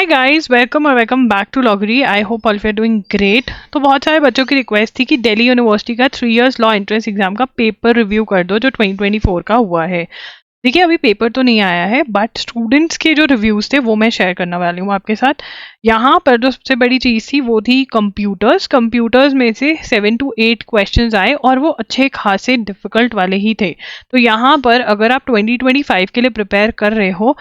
हाय guys, welcome और welcome back to Logri. I hope all you are doing great. तो बहुत सारे बच्चों की रिक्वेस्ट थी कि दिल्ली यूनिवर्सिटी का 3 इयर्स लॉ एंट्रेंस एग्जाम का पेपर रिव्यू कर दो जो 2024 का हुआ है। देखिए, अभी पेपर तो नहीं आया है बट स्टूडेंट्स के जो रिव्यूज थे वो मैं शेयर करने वाली हूँ आपके साथ। यहाँ पर जो सबसे बड़ी चीज़ थी वो थी कंप्यूटर्स में से 7 to 8 क्वेश्चंस आए और वो अच्छे खासे डिफिकल्ट वाले ही थे। तो यहाँ पर अगर आप 2025 के लिए प्रिपेयर कर रहे हो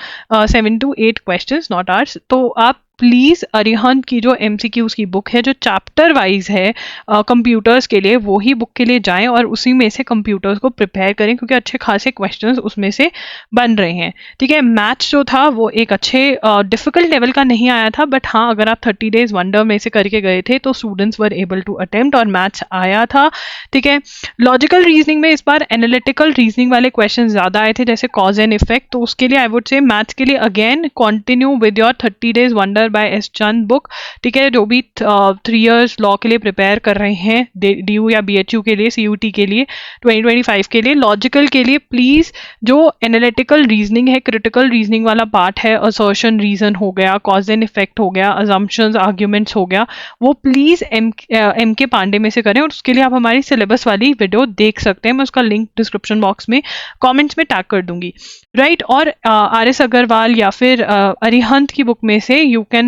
7 to 8 क्वेश्चंस नॉट आर्स, तो आप प्लीज़ अरिहंत की जो MCQs की बुक है जो चैप्टर वाइज है कंप्यूटर्स के लिए, वो ही बुक के लिए जाएं और उसी में से कंप्यूटर्स को प्रिपेयर करें क्योंकि अच्छे खासे क्वेश्चंस उसमें से बन रहे हैं। ठीक है, मैथ्स जो था वो एक अच्छे डिफिकल्ट लेवल का नहीं आया था, बट हाँ अगर आप 30 डेज वंडर में से करके गए थे तो students were able to attempt और मैथ्स आया था। ठीक है, लॉजिकल रीजनिंग में इस बार एनालिटिकल रीजनिंग वाले क्वेश्चन ज़्यादा आए थे जैसे कॉज एंड इफेक्ट, तो उसके लिए आई वुड से मैथ्स के लिए again continue with your 30 days wonder by S Chand book. ठीक है, जो भी 3 इयर्स लॉ के लिए प्रिपेयर कर रहे हैं DU या BHU के लिए, CUT के लिए 2025 के लिए, लॉजिकल के लिए प्लीज जो एनालिटिकल रीजनिंग है, क्रिटिकल रीजनिंग वाला पार्ट है, असर्शन रीजन हो गया, कॉज एंड इफेक्ट हो गया, अजम्पशंस आर्ग्यूमेंट्स हो गया, वो प्लीज एम के पांडे में से करें और उसके लिए आप हमारी सिलेबस वाली वीडियो देख सकते हैं। मैं उसका लिंक डिस्क्रिप्शन बॉक्स में कमेंट्स में टैग कर दूंगी, राइट। और RS अग्रवाल या फिर अरिहंत की बुक में से you can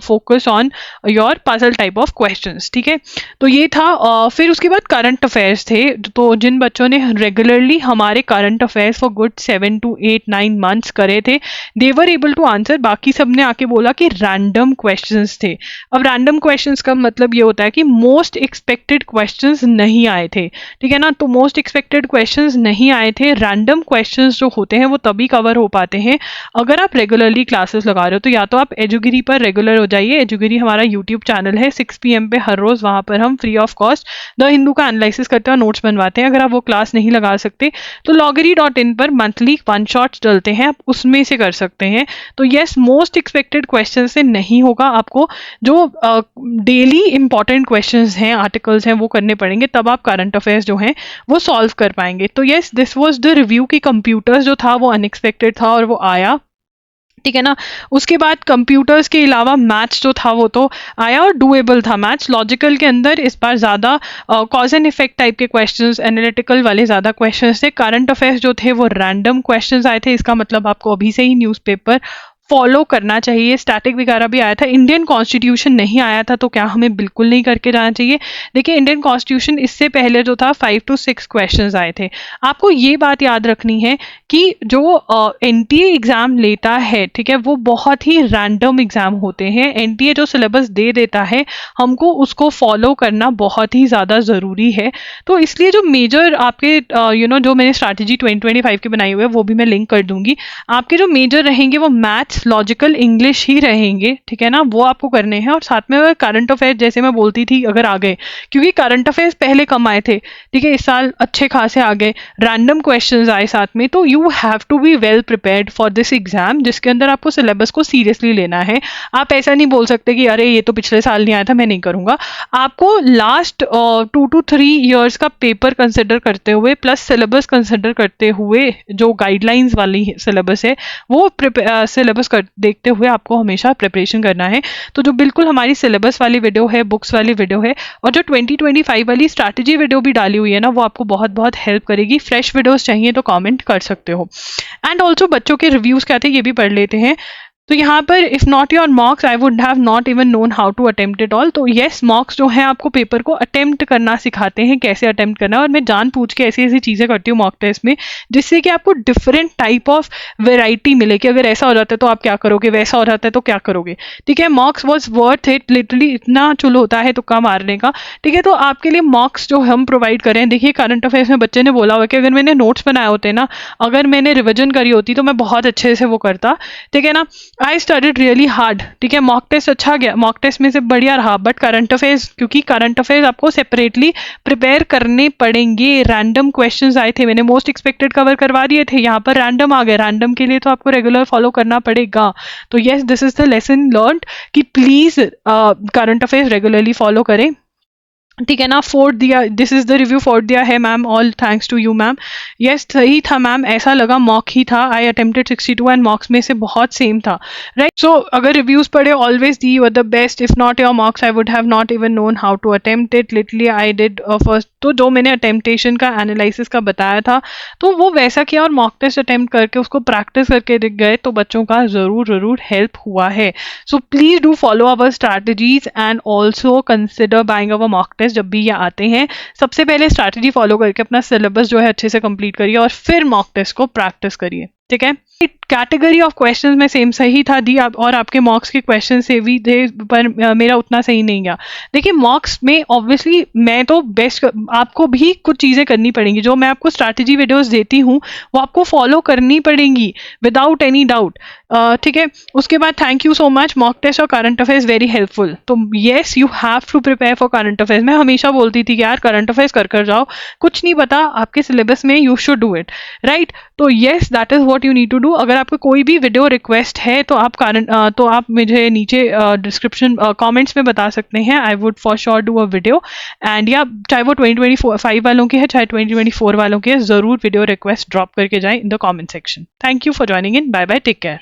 focus on your puzzle type of questions. ठीक है, तो ये था। फिर उसके बाद करंट अफेयर्स थे, तो जिन बच्चों ने रेगुलरली हमारे current affairs for good 7 to 8 9 months करे थे, दे वर एबल टू आंसर। बाकी सब ने आके बोला कि रैंडम क्वेश्चंस थे। अब रैंडम क्वेश्चंस का मतलब ये होता है कि मोस्ट एक्सपेक्टेड क्वेश्चंस नहीं आए थे। ठीक है ना, तो मोस्ट एक्सपेक्टेड क्वेश्चंस नहीं आए थे। रैंडम क्वेश्चंस जो होते हैं वो तभी कवर हो पाते हैं अगर आप रेगुलरली क्लासेस लगा रहे हो। तो या तो आप एजुगिरी पर रेगुलर हो जाइए, एजुगिरी हमारा यूट्यूब चैनल है 6 PM पे हर रोज, वहां पर हम free of cost the Hindu का एनालिसिस करते हैं और नोट्स बनवाते हैं। अगर आप वो क्लास नहीं लगा सकते तो loggery.in पर मंथली 1 शॉट्स डलते हैं, आप उसमें से कर सकते हैं। तो यस, मोस्ट एक्सपेक्टेड क्वेश्चन से नहीं होगा, आपको जो डेली इंपॉर्टेंट क्वेश्चन हैं, आर्टिकल्स हैं, वो करने पड़ेंगे, तब आप करंट अफेयर्स जो हैं वो सॉल्व कर पाएंगे। तो yes, this was the review की कंप्यूटर्स जो था वो अनएक्सपेक्टेड था और वो आया। ठीक है ना, उसके बाद कंप्यूटर्स के अलावा मैथ्स जो था वो तो आया और डूएबल था। मैथ्स लॉजिकल के अंदर इस बार ज़्यादा कॉज एंड इफेक्ट टाइप के क्वेश्चंस, एनालिटिकल वाले ज़्यादा क्वेश्चंस थे। करंट अफेयर्स जो थे वो रैंडम क्वेश्चंस आए थे। इसका मतलब आपको अभी से ही न्यूज़पेपर फॉलो करना चाहिए। स्टैटिक वगैरह भी आया था, इंडियन कॉन्स्टिट्यूशन नहीं आया था, तो क्या हमें बिल्कुल नहीं करके जाना चाहिए? देखिए, इंडियन कॉन्स्टिट्यूशन इससे पहले जो था 5 to 6 क्वेश्चंस आए थे। आपको ये बात याद रखनी है कि जो NTA एग्जाम लेता है, ठीक है, वो बहुत ही रैंडम एग्जाम होते हैं। NTA जो सिलेबस दे देता है हमको उसको फॉलो करना बहुत ही ज़्यादा ज़रूरी है। तो इसलिए जो मेजर आपके जो मैंने स्ट्रैटेजी 2025 की बनाई हुई है वो भी मैं लिंक कर दूंगी। आपके जो मेजर रहेंगे वो मैथ्स, लॉजिकल, इंग्लिश ही रहेंगे। ठीक है ना, वो आपको करने हैं। और साथ में करंट अफेयर्स, जैसे मैं बोलती थी, अगर आ गए, क्योंकि करंट अफेयर्स पहले कम आए थे, ठीक है, इस साल अच्छे खासे आ गए, रैंडम क्वेश्चंस आए साथ में, तो you have to be well prepared for this exam, जिसके अंदर आपको सिलेबस को सीरियसली लेना है। आप ऐसा नहीं बोल सकते कि अरे ये तो पिछले साल नहीं आया था, मैं नहीं करूंगा। आपको लास्ट 2 to 3 ईयर्स का पेपर कंसिडर करते हुए प्लस सिलेबस कंसिडर करते हुए, जो गाइडलाइंस वाली सिलेबस है वो सिलेबस देखते हुए आपको हमेशा प्रिपरेशन करना है। तो जो बिल्कुल हमारी सिलेबस वाली वीडियो है, बुक्स वाली वीडियो है, और जो 2025 वाली स्ट्रैटेजी वीडियो भी डाली हुई है ना, वो आपको बहुत बहुत हेल्प करेगी। फ्रेश वीडियोस चाहिए तो कमेंट कर सकते हो। एंड ऑल्सो बच्चों के रिव्यूज क्या थे ये भी पढ़ लेते हैं। तो यहाँ पर if not your mocks I would have not even known how to attempt it all. तो येस, मॉक्स जो है आपको पेपर को अटेम्प्ट करना सिखाते हैं, कैसे अटेम्प्ट करना है। और मैं जान पूछ के ऐसी ऐसी चीज़ें करती हूँ मॉक टेस्ट में, जिससे कि आपको डिफरेंट टाइप ऑफ वेराइटी मिले कि अगर ऐसा हो जाता है तो आप क्या करोगे, वैसा हो जाता है तो क्या करोगे। ठीक है, मॉक्स वॉज वर्थ इट, लिटरली इतना चुल होता है तुक्का मारने का। ठीक है, तो आपके लिए मॉक्स जो हम प्रोवाइड करें, देखिए करंट अफेयर्स में बच्चे ने बोला हुआ कि अगर मैंने नोट्स बनाए होते ना, अगर मैंने रिविजन करी होती तो मैं बहुत अच्छे से वो करता। ठीक है ना, आई स्टडीड रियली हार्ड। ठीक है, मॉक टेस्ट अच्छा गया, मॉक टेस्ट में से बढ़िया रहा, बट करंट अफेयर्स, क्योंकि करंट अफेयर्स आपको सेपरेटली प्रिपेयर करने पड़ेंगे। रैंडम क्वेश्चंस आए थे, मैंने मोस्ट एक्सपेक्टेड कवर करवा दिए थे, यहाँ पर रैंडम आ गए। रैंडम के लिए तो आपको रेगुलर फॉलो करना पड़ेगा। तो yes, this is the lesson learned कि please current affairs regularly follow करें। ठीक है ना, फोर्थ दिया, this is the review, fourth दिया है ma'am, all thanks to you ma'am. Yes सही था मैम, ऐसा लगा मॉक ही था, आई अटेम्प्टेड 62 एंड मॉक्स में से बहुत सेम था, राइट। सो अगर रिव्यूज पढ़े always the you are the best, if not your mocks I would have not even known how to attempt it, literally I did first. तो जो मैंने अटेम्प्टेशन का एनालिसिस का बताया था तो वो वैसा किया, और मॉक टेस्ट अटेम्प्ट करके उसको प्रैक्टिस करके दिख गए, तो बच्चों का जरूर जरूर हेल्प हुआ है। So please do follow our strategies and also consider buying our mock test जब भी ये आते हैं। सबसे पहले स्ट्रैटेजी फॉलो करके अपना सिलेबस जो है अच्छे से कंप्लीट करिए और फिर मॉक टेस्ट को प्रैक्टिस करिए, ठीक है। कैटेगरी ऑफ क्वेश्चंस में सेम सही था दी आप, और आपके मॉक्स के क्वेश्चन से भी थे, पर मेरा उतना सही नहीं गया। देखिए मॉक्स में ऑब्वियसली मैं तो बेस्ट, आपको भी कुछ चीज़ें करनी पड़ेंगी, जो मैं आपको स्ट्रैटेजी वीडियोस देती हूँ वो आपको फॉलो करनी पड़ेंगी विदाउट एनी डाउट, ठीक है। उसके बाद thank you so much, mock test और करंट अफेयर्स वेरी हेल्पफुल। तो yes you have to prepare for current affairs. मैं हमेशा बोलती थी कि यार करंट अफेयर्स कर जाओ, कुछ नहीं पता आपके सिलेबस में, you should do it, right. तो yes that is what you need to do. अगर आपको कोई भी वीडियो रिक्वेस्ट है तो आप मुझे नीचे डिस्क्रिप्शन कमेंट्स में बता सकते हैं, I would for sure do a video. And या चाहे वो 2025 वालों की है चाहे 2024 वालों की है, जरूर वीडियो रिक्वेस्ट ड्रॉप करके जाएं in the comment section. Thank you for joining in, bye bye, take care.